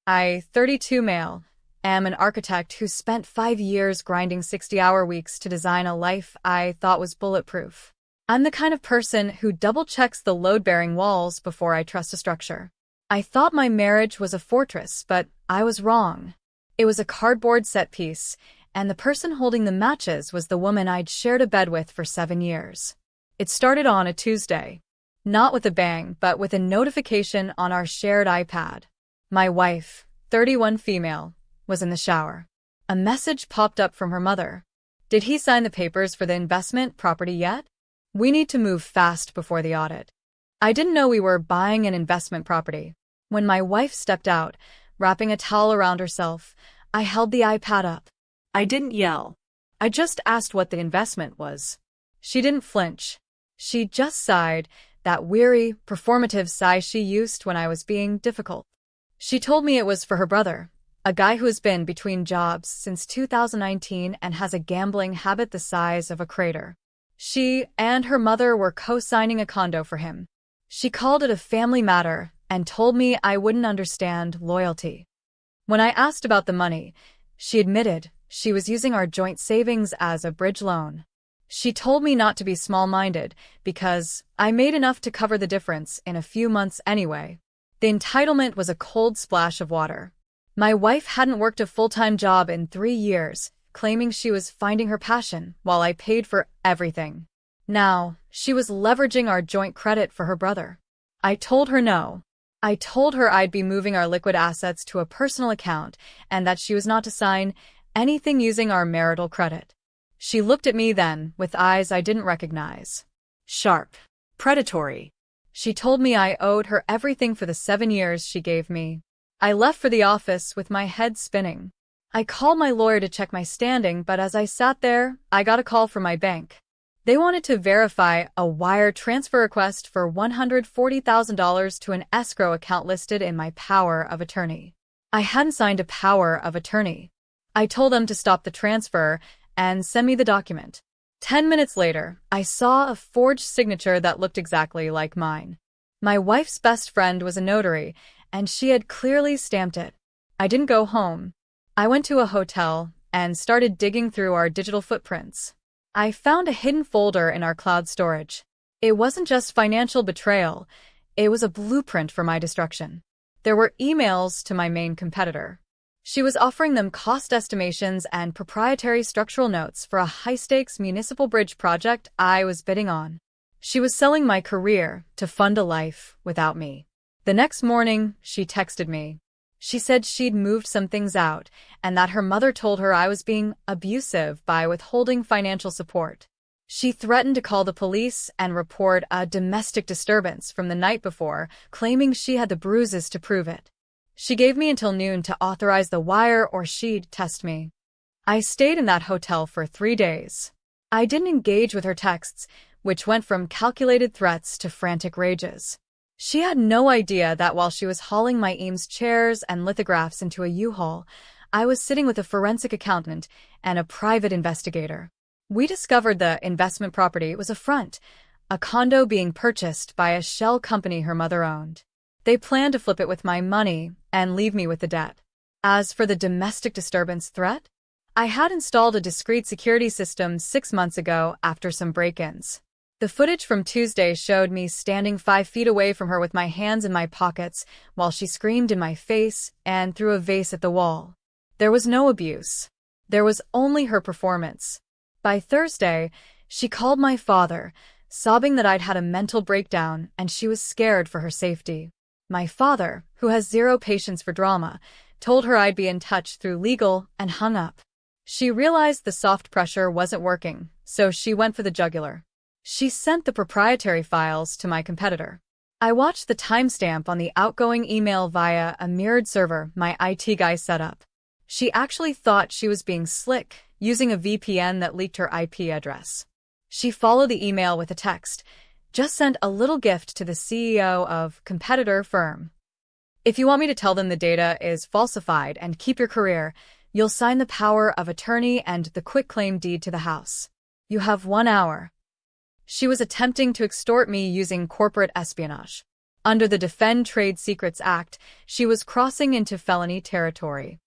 I, 32 male, am an architect who spent 5 years grinding 60-hour weeks to design a life I thought was bulletproof. I'm the kind of person who double-checks the load-bearing walls before I trust a structure. I thought my marriage was a fortress, but I was wrong. It was a cardboard set piece, and the person holding the matches was the woman I'd shared a bed with for 7 years. It started on a Tuesday. Not with a bang, but with a notification on our shared iPad. My wife, 31 female, was in the shower. A message popped up from her mother. Did he sign the papers for the investment property yet? We need to move fast before the audit. I didn't know we were buying an investment property. When my wife stepped out, wrapping a towel around herself, I held the iPad up. I didn't yell. I just asked what the investment was. She didn't flinch. She just sighed, that weary, performative sigh she used when I was being difficult. She told me it was for her brother, a guy who has been between jobs since 2019 and has a gambling habit the size of a crater. She and her mother were co-signing a condo for him. She called it a family matter and told me I wouldn't understand loyalty. When I asked about the money, she admitted she was using our joint savings as a bridge loan. She told me not to be small-minded because I made enough to cover the difference in a few months anyway. The entitlement was a cold splash of water. My wife hadn't worked a full-time job in 3 years, claiming she was finding her passion while I paid for everything. Now, she was leveraging our joint credit for her brother. I told her no. I told her I'd be moving our liquid assets to a personal account and that she was not to sign anything using our marital credit. She looked at me then with eyes I didn't recognize. Sharp. Predatory. She told me I owed her everything for the 7 years she gave me. I left for the office with my head spinning. I called my lawyer to check my standing, but as I sat there, I got a call from my bank. They wanted to verify a wire transfer request for $140,000 to an escrow account listed in my power of attorney. I hadn't signed a power of attorney. I told them to stop the transfer and send me the document. 10 minutes later, I saw a forged signature that looked exactly like mine. My wife's best friend was a notary, and she had clearly stamped it. I didn't go home. I went to a hotel and started digging through our digital footprints. I found a hidden folder in our cloud storage. It wasn't just financial betrayal, it was a blueprint for my destruction. There were emails to my main competitor. She was offering them cost estimations and proprietary structural notes for a high-stakes municipal bridge project I was bidding on. She was selling my career to fund a life without me. The next morning, she texted me. She said she'd moved some things out and that her mother told her I was being abusive by withholding financial support. She threatened to call the police and report a domestic disturbance from the night before, claiming she had the bruises to prove it. She gave me until noon to authorize the wire or she'd test me. I stayed in that hotel for 3 days. I didn't engage with her texts, which went from calculated threats to frantic rages. She had no idea that while she was hauling my Eames chairs and lithographs into a U-Haul, I was sitting with a forensic accountant and a private investigator. We discovered the investment property was a front, a condo being purchased by a shell company her mother owned. They planned to flip it with my money and leave me with the debt. As for the domestic disturbance threat, I had installed a discreet security system 6 months ago after some break-ins. The footage from Tuesday showed me standing 5 feet away from her with my hands in my pockets while she screamed in my face and threw a vase at the wall. There was no abuse. There was only her performance. By Thursday, she called my father, sobbing that I'd had a mental breakdown and she was scared for her safety. My father, who has zero patience for drama, told her I'd be in touch through legal and hung up. She realized the soft pressure wasn't working, so she went for the jugular. She sent the proprietary files to my competitor. I watched the timestamp on the outgoing email via a mirrored server my IT guy set up. She actually thought she was being slick, using a VPN that leaked her IP address. She followed the email with a text, "Just sent a little gift to the CEO of competitor firm. If you want me to tell them the data is falsified and keep your career, you'll sign the power of attorney and the quitclaim deed to the house. You have 1 hour." She was attempting to extort me using corporate espionage. Under the Defend Trade Secrets Act, she was crossing into felony territory.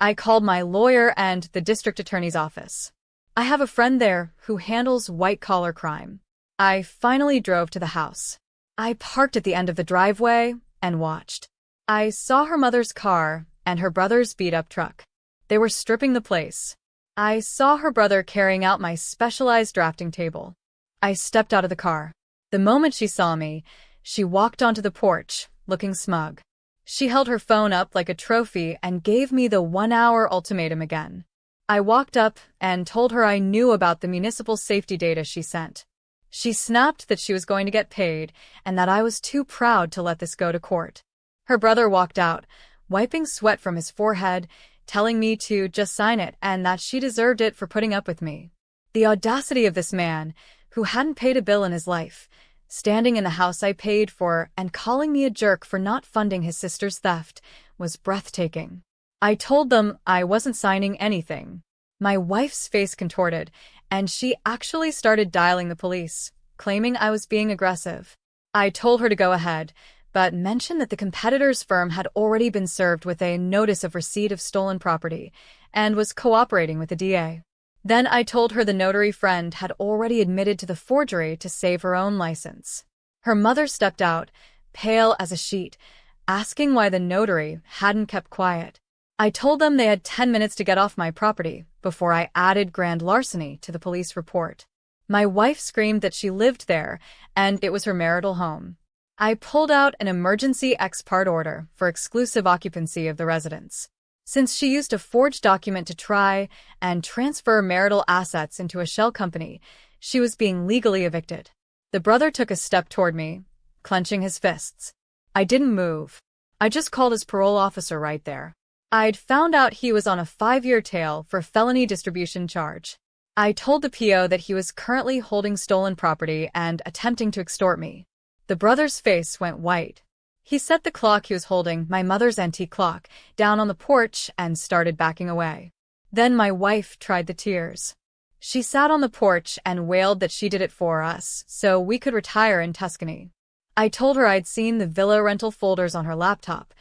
I called my lawyer and the district attorney's office. I have a friend there who handles white-collar crime. I finally drove to the house. I parked at the end of the driveway and watched. I saw her mother's car and her brother's beat-up truck. They were stripping the place. I saw her brother carrying out my specialized drafting table. I stepped out of the car. The moment she saw me, she walked onto the porch, looking smug. She held her phone up like a trophy and gave me the 1-hour ultimatum again. I walked up and told her I knew about the municipal safety data she sent. She snapped that she was going to get paid and that I was too proud to let this go to court. Her brother walked out, wiping sweat from his forehead, telling me to just sign it and that she deserved it for putting up with me. The audacity of this man, who hadn't paid a bill in his life, standing in the house I paid for and calling me a jerk for not funding his sister's theft, was breathtaking. I told them I wasn't signing anything. My wife's face contorted, and she actually started dialing the police, claiming I was being aggressive. I told her to go ahead, but mentioned that the competitor's firm had already been served with a notice of receipt of stolen property and was cooperating with the DA. Then I told her the notary friend had already admitted to the forgery to save her own license. Her mother stepped out, pale as a sheet, asking why the notary hadn't kept quiet. I told them they had 10 minutes to get off my property before I added grand larceny to the police report. My wife screamed that she lived there and it was her marital home. I pulled out an emergency ex parte order for exclusive occupancy of the residence. Since she used a forged document to try and transfer marital assets into a shell company, she was being legally evicted. The brother took a step toward me, clenching his fists. I didn't move. I just called his parole officer right there. I'd found out he was on a 5-year tail for felony distribution charge. I told the PO that he was currently holding stolen property and attempting to extort me. The brother's face went white. He set the clock he was holding, my mother's antique clock, down on the porch and started backing away. Then my wife tried the tears. She sat on the porch and wailed that she did it for us so we could retire in Tuscany. I told her I'd seen the villa rental folders on her laptop,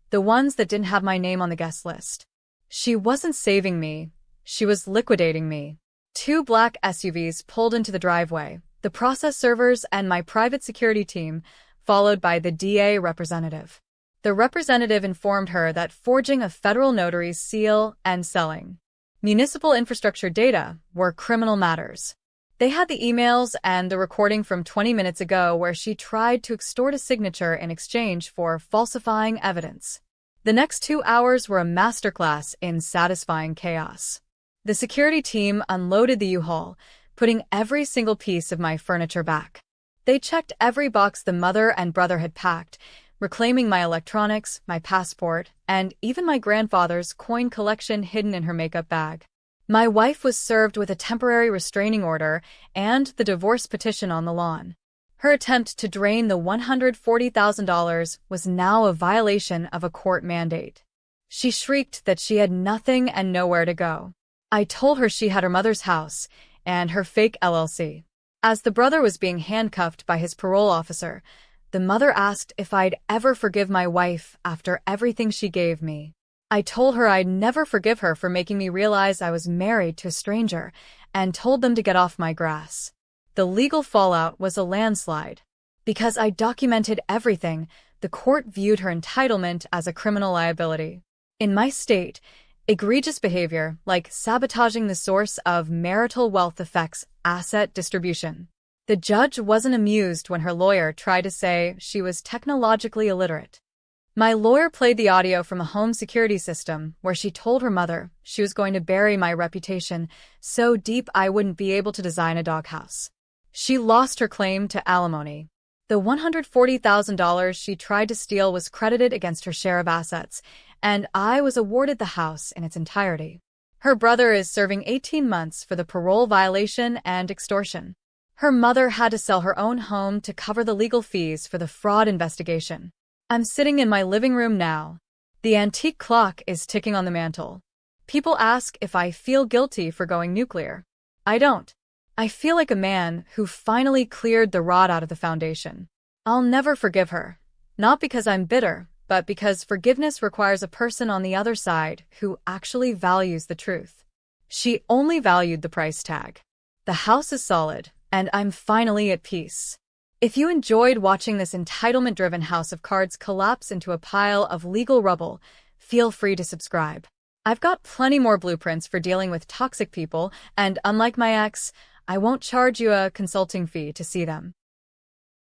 the ones that didn't have my name on the guest list. She wasn't saving me. She was liquidating me. 2 black SUVs pulled into the driveway, the process servers and my private security team, followed by the DA representative. The representative informed her that forging a federal notary's seal and selling municipal infrastructure data were criminal matters. They had the emails and the recording from 20 minutes ago where she tried to extort a signature in exchange for falsifying evidence. The next 2 hours were a masterclass in satisfying chaos. The security team unloaded the U-Haul, putting every single piece of my furniture back. They checked every box the mother and brother had packed, reclaiming my electronics, my passport, and even my grandfather's coin collection hidden in her makeup bag. My wife was served with a temporary restraining order and the divorce petition on the lawn. Her attempt to drain the $140,000 was now a violation of a court mandate. She shrieked that she had nothing and nowhere to go. I told her she had her mother's house and her fake LLC. As the brother was being handcuffed by his parole officer, the mother asked if I'd ever forgive my wife after everything she gave me. I told her I'd never forgive her for making me realize I was married to a stranger and told them to get off my grass. The legal fallout was a landslide. Because I documented everything, the court viewed her entitlement as a criminal liability. In my state, egregious behavior, like sabotaging the source of marital wealth, affects asset distribution. The judge wasn't amused when her lawyer tried to say she was technologically illiterate. My lawyer played the audio from a home security system where she told her mother she was going to bury my reputation so deep I wouldn't be able to design a doghouse. She lost her claim to alimony. The $140,000 she tried to steal was credited against her share of assets, and I was awarded the house in its entirety. Her brother is serving 18 months for the parole violation and extortion. Her mother had to sell her own home to cover the legal fees for the fraud investigation. I'm sitting in my living room now. The antique clock is ticking on the mantle. People ask if I feel guilty for going nuclear. I don't. I feel like a man who finally cleared the rot out of the foundation. I'll never forgive her, Not because I'm bitter, but because forgiveness requires a person on the other side who actually values the truth. She only valued the price tag. The house is solid, and I'm finally at peace. If you enjoyed watching this entitlement-driven house of cards collapse into a pile of legal rubble, feel free to subscribe. I've got plenty more blueprints for dealing with toxic people, and unlike my ex, I won't charge you a consulting fee to see them.